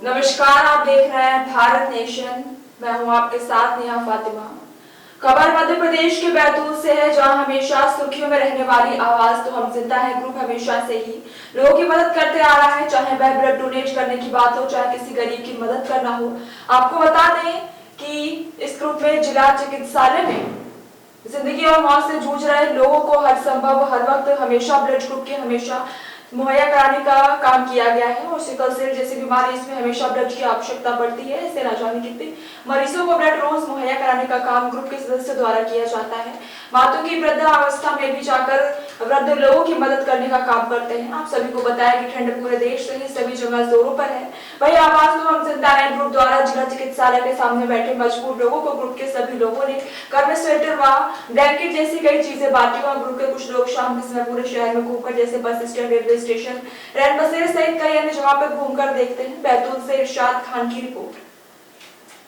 नमस्कार, आप देख रहे हैं भारत नेशन। मैं हूं आपके साथ नेहा फातिमा। खबर मध्य प्रदेश के बैतूल से है, जहां हमेशा सुर्खियों में रहने वाली आवाज तो हम जिंदा है ग्रुप हमेशा से ही लोगों की मदद करते आ रहा है। चाहे वह ब्लड डोनेट करने की बात हो, चाहे किसी गरीब की मदद करना हो। आपको बता दें कि इस ग्रुप में जिला चिकित्सालय में जिंदगी और मौत से जूझ रहे लोगों को हर संभव हर वक्त हमेशा ब्लड ग्रुप के हमेशा मुहैया कराने का काम किया गया है। और सिकल सेल जैसी बीमारी, इसमें हमेशा ब्लड की आवश्यकता पड़ती है। इससे न जाने कितने मरीजों को ब्लड रोज मुहैया कराने का काम ग्रुप के सदस्यों द्वारा किया जाता है। मातों की वृद्धावस्था में भी जाकर वृद्ध लोगों की मदद करने का काम करते हैं। आप सभी को बताया कि ठंड पूरे देश से ही सभी जगह जोरों पर है। वही आवाज तो हम जिंदा है ग्रुप द्वारा जिला चिकित्सालय के सामने बैठे मजबूर लोगों को ग्रुप के सभी लोगों ने घर में स्वेटर व ब्लैंकेट जैसी कई चीजें बांटी। और ग्रुप के कुछ लोग शाम के समय पूरे शहर में घूमकर, जैसे बस स्टैंड, रेलवे स्टेशन, रैन बसेरे सहित कई अन्य जगह पर घूमकर देखते हैं। बैतूल से इरशाद खान की रिपोर्ट।